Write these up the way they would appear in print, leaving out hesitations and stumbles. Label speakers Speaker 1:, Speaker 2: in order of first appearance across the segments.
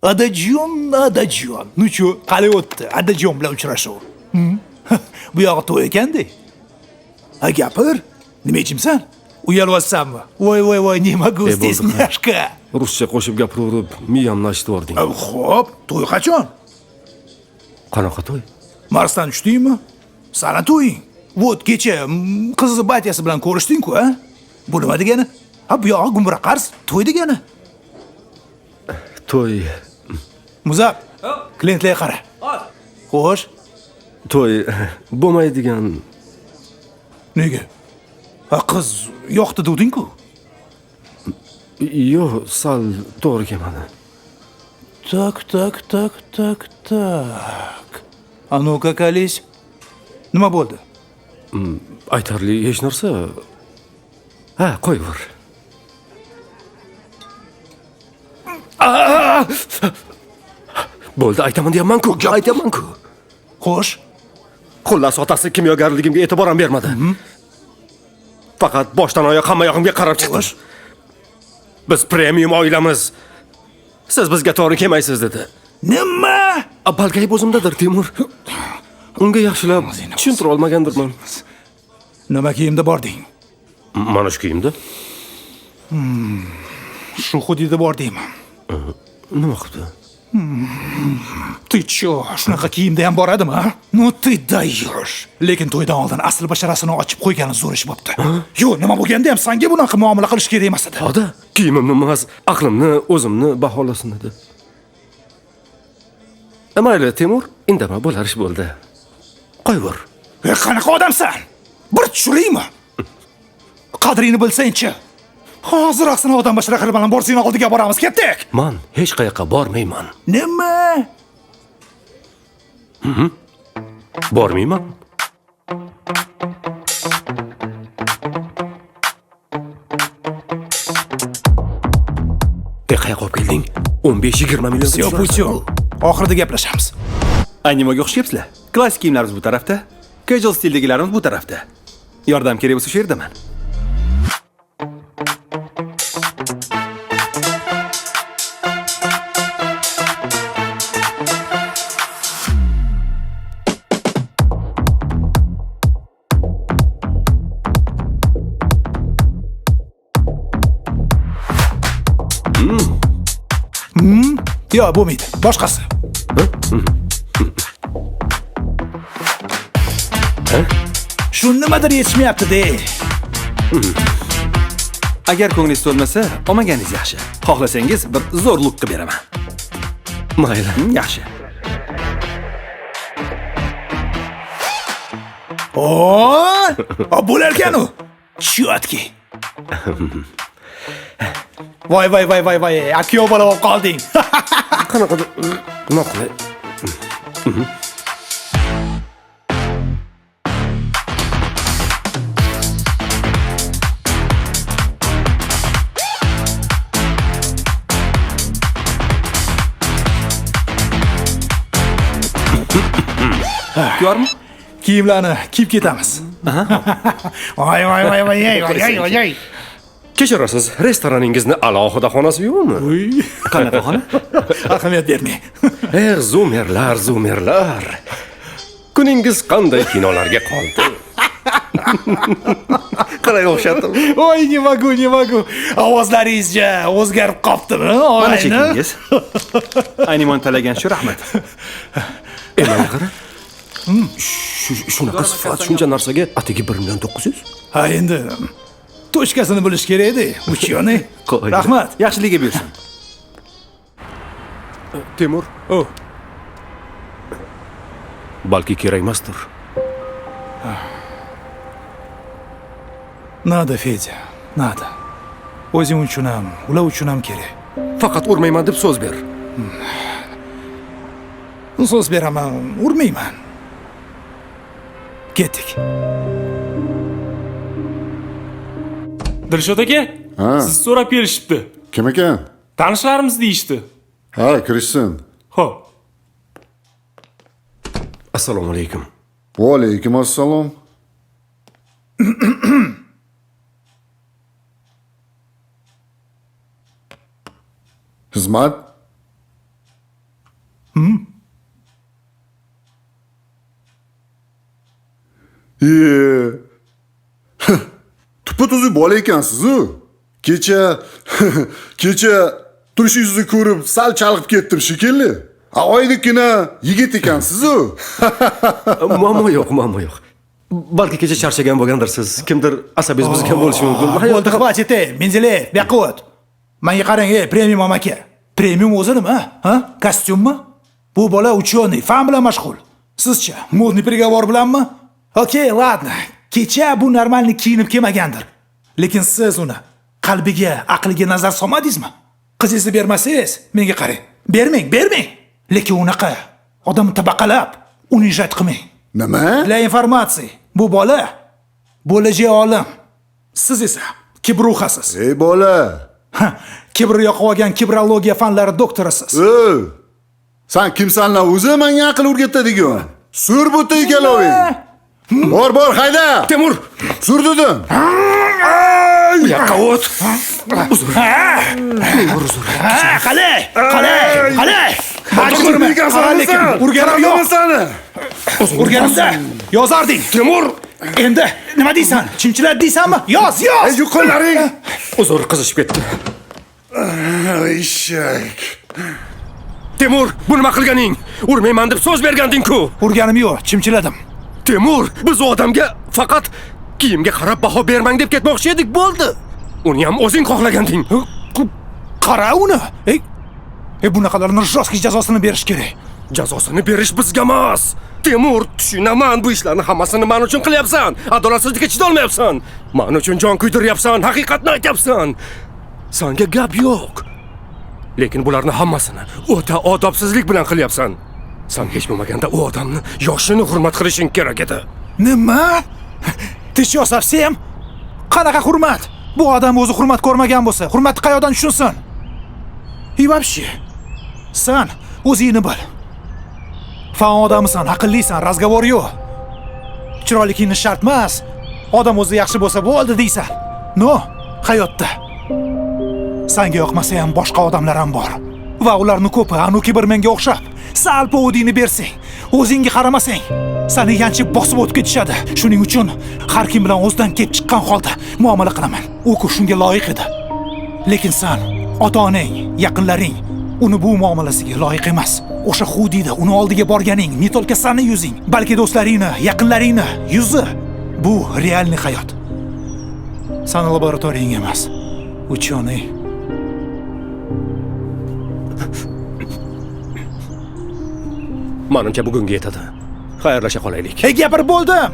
Speaker 1: Adajon. Nuchu, qalay o'tdi? Adajon bilan uchrashuv. Bu yog'i to'y ekanda. Ha, gapir. Nima ichimsan? Uyalyapsanmi? Voy, nima go'stisnyashka.
Speaker 2: Ruscha qo'shib gapiraverib, miyamni achitib yubording.
Speaker 1: Xo'p, to'y qachon?
Speaker 2: Qanaqa to'y?
Speaker 1: Marsdan tushdingmi? Sana to'ying. Vot kecha qizni batyasi bilan ko'rishding-ku, a? Bu nima degani? Ha, bu yog'i gumra qars, to'y degani.
Speaker 2: To'y.
Speaker 1: Muzab, klientlarga qara. Xo'sh,
Speaker 2: To'y bo'lmaydigan.
Speaker 1: nega? Ha, qiz yo'qdi degding-ku.
Speaker 2: Yo'q, sal to'g'ri kelmadi.
Speaker 1: Tak. A ну-ка, колись. Nima bo'ldi?
Speaker 2: Aytarli hech narsa. Ha, qo'yaver. Bo'ldi, aytaman deyapman-ku. Aytaman-ku.
Speaker 1: Xo'sh,
Speaker 2: Xullas, otasi kimyogarligimga e'tibor ham bermadi. Faqat boshdan oyoq hamma yog'imga qarab chiqdi. Biz premium oilamiz. Siz bizga to'g'ri kelmaysiz dedi.
Speaker 1: nima?
Speaker 2: Balgayib o'zimdadir, Timur. Unga yaxshilab tushuntira olmagandirman.
Speaker 1: Nima kiyimda bording?
Speaker 2: Mana shu kiyimda.
Speaker 1: Shu xudida bordingmi?
Speaker 2: Nima qildi?
Speaker 1: Ты чё, shunaqa kiyimda ham boradimi, ha? Ну ты даешь. Lekin to'ydan oldin asl basharasini ochib qo'ygani zo'r ish bo'pti. Yo'q, nima bo'lganda ham senga bunaqa muomala qilish kerak emas edi.
Speaker 2: Hada, kiyimimni emas, aqlimni, o'zimni baholasin dedi. Mayli, Timur, indama bo'lar ish bo'ldi. Qo'yaver.
Speaker 1: Qanaqa odamsan? Bir tushiraymi? Qadringni bilsang-chi. Hozir asli odam bashara qilib bilan borsang oldiga boramiz, ketdik.
Speaker 2: Man hech qayoqqa bormayman.
Speaker 1: Nima?
Speaker 2: Bormayman. Qayoqqa olib kelding? 15-20 million.
Speaker 1: Всё, путём. Oxirida gaplashamiz.
Speaker 3: Animaga o'xshayapsizlar. Klassik kiyimlarimiz bu tarafda, casual stildagilarimiz bu tarafda. Yordam kerak bo'lsa shu yerdaman.
Speaker 1: Yo'q, bo'lmaydi. Boshqasi. Shu nimadir yetishmayapti-de.
Speaker 3: Agar ko'nglingiz to'lmasa, olmaganingiz yaxshi. Xohlasangiz bir zo'rlik qilib beraman.
Speaker 2: Mayli.
Speaker 3: Yaxshi.
Speaker 1: Bo'lar ekan-u. Chiyotki. Voy, akyo bola bo'lib qolding.
Speaker 2: Qanaqa nima qilay?
Speaker 3: Ko'rmi?
Speaker 1: Kiyimlarni kiyib ketamiz. Voy.
Speaker 2: Kechirasiz, restoraningizni alohida xonasi yo'qmi?
Speaker 3: Qanaqa xona?
Speaker 1: Ahamiyat bermang.
Speaker 2: Zumerlar. Kuningiz qanday kinolarga qoldi? Qalay o'xshatdim?
Speaker 1: Voy, nima-ku. Ovozlaringizcha o'zgarib qoptimi?
Speaker 3: Mana chekingiz. Animon talagan shu, rahmat.
Speaker 2: Mana qara. Shunaqa sifat, shuncha narsaga atigi 1,900,000.
Speaker 1: Ha, endi to'shkasini bilish kerak edi. Uchyoni. Rahmat.
Speaker 3: Yaxshiligiga buyursin.
Speaker 2: Timur, balki kerak emasdir.
Speaker 1: Nada, Fedya. Nada. O'zing uchun ham, ular uchun ham kerak.
Speaker 2: Faqat urmayman deb so'z ber.
Speaker 1: So'z beraman, urmayman. Ketdik.
Speaker 4: Dilshod aka, siz so'rab kelishibdi.
Speaker 5: Kim ekan?
Speaker 4: Tanishlarimiz deyishdi.
Speaker 5: Ha, kirishsin.
Speaker 4: Xo'p.
Speaker 2: Assalomu alaykum.
Speaker 5: Va alaykum assalom. Xizmat? Tupa-tuzuk bola ekansiz-ku. Kecha turishingizni ko'rib sal chalg'ib ketdim shekilli. Oydikkina yigit ekansiz-ku.
Speaker 2: Muammo yo'q. Balki kecha charchagan bo'lgandirsiz. Kimdir asabingiz buzgan bo'lishi mumkin.
Speaker 1: Bo'ldi, xabatete, Menzilev, bu yoqqa o't. Menga qarang, premium amaki. Premium o'zi nima? Ha? Kostyummi? Bu bola uchyoniy, fan bilan mashg'ul. Sizcha, modniy приговор bilanmi? Okey, ладно. Kecha bu normalni kiyinib kelmagandir. Lekin siz uni qalbiga, aqliga nazar solmadingizmi? Qizingizni bermasangiz, menga qarang. Bermang. Lekin unaqa odamni tabaqalab, unijat qilmang.
Speaker 5: Nima?
Speaker 1: Для информации, bu bola bo'lajak olim. Siz esa kibruhasiz.
Speaker 5: Ey bola.
Speaker 1: Kibr yoqib olgan kibrologiya fanlari doktorisiz.
Speaker 5: Sen kimsan lan o'zi menga aql o'rgatadigan? Sur buta ekaloving. Bor, hayda.
Speaker 2: Temur,
Speaker 5: Sur dedim.
Speaker 2: bu yoqqa o't. Uzr.
Speaker 1: Qalay. Lekin urganim yo'q. Urganimda yozarding.
Speaker 2: Temur,
Speaker 1: Endi nima deysan? Chimchilar deysanmi? Yoz.
Speaker 5: Yuqollaring.
Speaker 2: uzr qizishib ketdi.
Speaker 5: Eshak.
Speaker 2: Temur, bu nima qilganing? Urmayman deb so'z berganding-ku.
Speaker 1: Urganim yo'q, chimchiladim.
Speaker 2: Temur, biz u odamga faqat kiyimga qarab baho bermang deb ketmoqchi edik, bo'ldi. Uni ham o'zing xohlaganding.
Speaker 1: Qara uni. Bunaqalarning jostki jazosini berish kerak.
Speaker 2: Jazosini berish bizga emas. Temur, tushunaman, bu ishlarni hammasini men uchun qilyapsan. Adolatsizlikka chidolmayapsan. Men uchun jon kuydiryapsan, haqiqatni aytyapsan. Senga gap yo'q. Lekin bularni hammasini o'ta odobsizlik bilan qilyapsan. Sen hech bo'lmaganda u odamni yoshini hurmat qilishing kerak edi.
Speaker 1: Nima? Ты что, совсем? Qanaqa hurmat? Bu odam o'zi hurmat ko'rmagan bo'lsa, hurmatni qayoqdan tushunsin? И вообще, sen o'zingni bil. Fan odamsan, aqllisan, razgovor yo'q. Chiroyli kiyinish shart emas. Odam o'zi yaxshi bo'lsa bo'ldi deysan. No, hayotda senga yoqmasa ham boshqa odamlar ham bor. Va ularni ko'pi anu kibermenga o'xshab, sal povudingni bersang, o'zingga qaramasang, seni yanchib bosib o'tib ketishadi. Shuning uchun har kim bilan o'zidan kelib chiqqan holda muomala qilaman. U ku shunga loyiq edi. Lekin sen, ota-onang, yaqinlaring uni bu muomalasiga loyiq emas. O'sha xudida uni oldiga borganing, ne только seni yuzing, balki do'stlaringni, yaqinlaringni yuzi. Bu realniy hayot. Seni laboratoriyang emas. Uchyoniy.
Speaker 2: Menimcha bugunga yetadi. Xayrlasha qolaylik.
Speaker 1: Gapirib bo'ldim.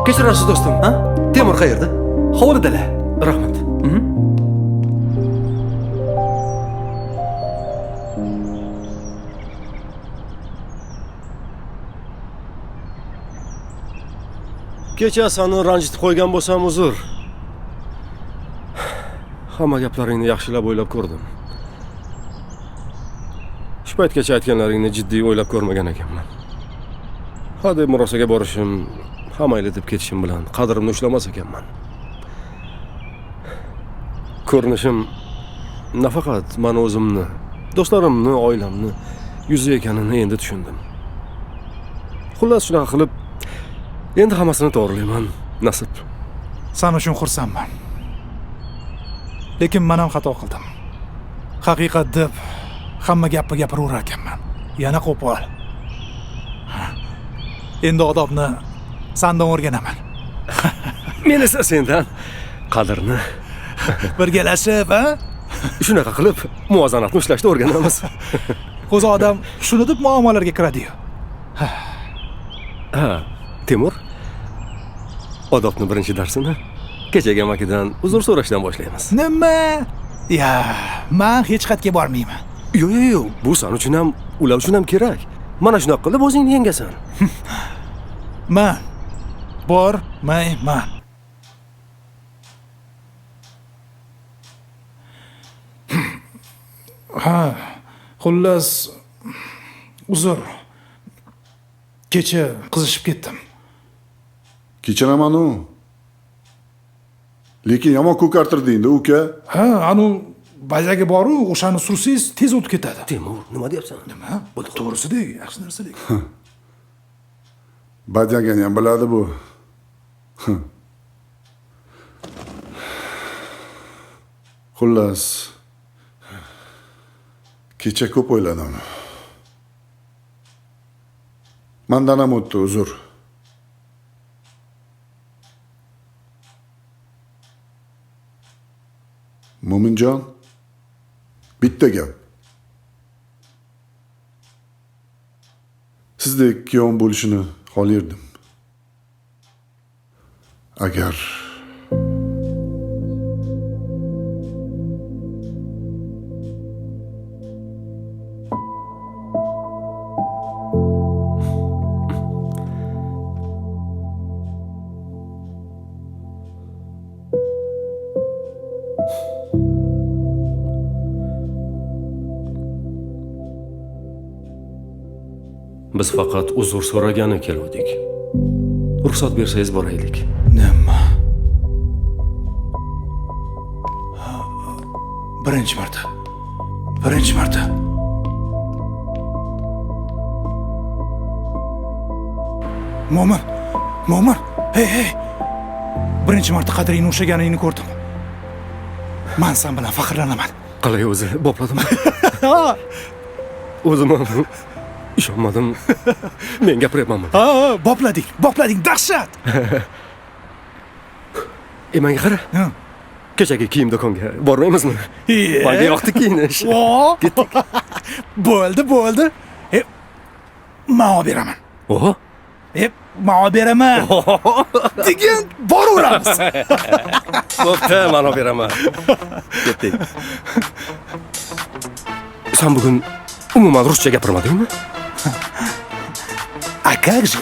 Speaker 2: Kechirasiz do'stim, ha? Temur qayerda?
Speaker 3: Hovlidalar.
Speaker 2: Rahmat. Kecha seni ranjitib qo'ygan bo'lsam uzr. Hamma gaplaringni yaxshilab o'ylab ko'rdim. Shu paytgacha aytganlaringni jiddiy o'ylab ko'rmagan ekanman. Hadeb murosaga borishim, hammayli deb ketishim bilan qadrimni ushlamas ekanman. Ko'rinishim nafaqat men o'zimni, do'stlarimni, oilamni yuzi ekanini endi tushundim. Xullas shunaqa qilib, endi hammasini to'g'rilayman, nasib.
Speaker 1: Sen uchun xursandman. Lekin men ham xato qildim. Haqiqat deb hamma gapni gapiraverar ekanman. Yana qo'pol. Endi odobni sendan o'rganaman.
Speaker 2: Men esa sendan qadrni
Speaker 1: Birgalashib, ha?
Speaker 2: shunaqa qilib muvozanatni ushlashni o'rganamiz.
Speaker 1: O'zi odam shuni deb muomalalarga kiradi-yu.
Speaker 2: Ha, Temur. Odobni birinchi darsini kechagi amakidan uzr so'rashdan boshlaymiz.
Speaker 1: Nima? Ya, men hech qayerga bormayman.
Speaker 2: Yo'q, bu sen uchun ham, ular uchun ham kerak. Mana shunaqa qilib o'zingni yengasan.
Speaker 1: Men bormayman. Ha, xullas uzr. Kecha qizishib ketdim.
Speaker 5: Kechiraman u. Lekin yomon ko'kartirding-da, uka.
Speaker 1: Ha, anu bajagi bor-u, o'shani sursangiz tez o'tib ketadi.
Speaker 2: Temur, nima deyapsan?
Speaker 1: Nima? To'g'risidek, yaxshi narsadek.
Speaker 5: Bajagani ham biladi bu. Xullas, kecha ko'p o'yladim. Mendan ham o'tdi, uzr. Mo'minjon, bitta gap. Sizdek kuyovim bo'lishini xohlardim. Agar
Speaker 2: Biz faqat uzr so'ragani keldik. Ruxsat bersangiz boraylik.
Speaker 1: Nima? Birinchi marta. Mo'min. Hey. Birinchi marta qadringni o'xshaganingni ko'rdim. Men sen bilan faxrlanaman.
Speaker 2: Qalay o'zi, bopladimmi? O'zim ham ishonmadim. Men gapiryapmanmi?
Speaker 1: Ha, boplading, dahshat.
Speaker 2: Menga qara.
Speaker 1: Ha.
Speaker 2: Kechagi kiyim do'konga bormaymizmi? Menga yoqdi kiyinish.
Speaker 1: Ketdik. Bo'ldi. Men olib beraman.
Speaker 2: Oho.
Speaker 1: Men olib beraman. Degan boraveramiz.
Speaker 2: Bo'pti, men olib beraman. Ketdik. Sen bugun umuman ruscha gapirmadingmi?
Speaker 1: А как же?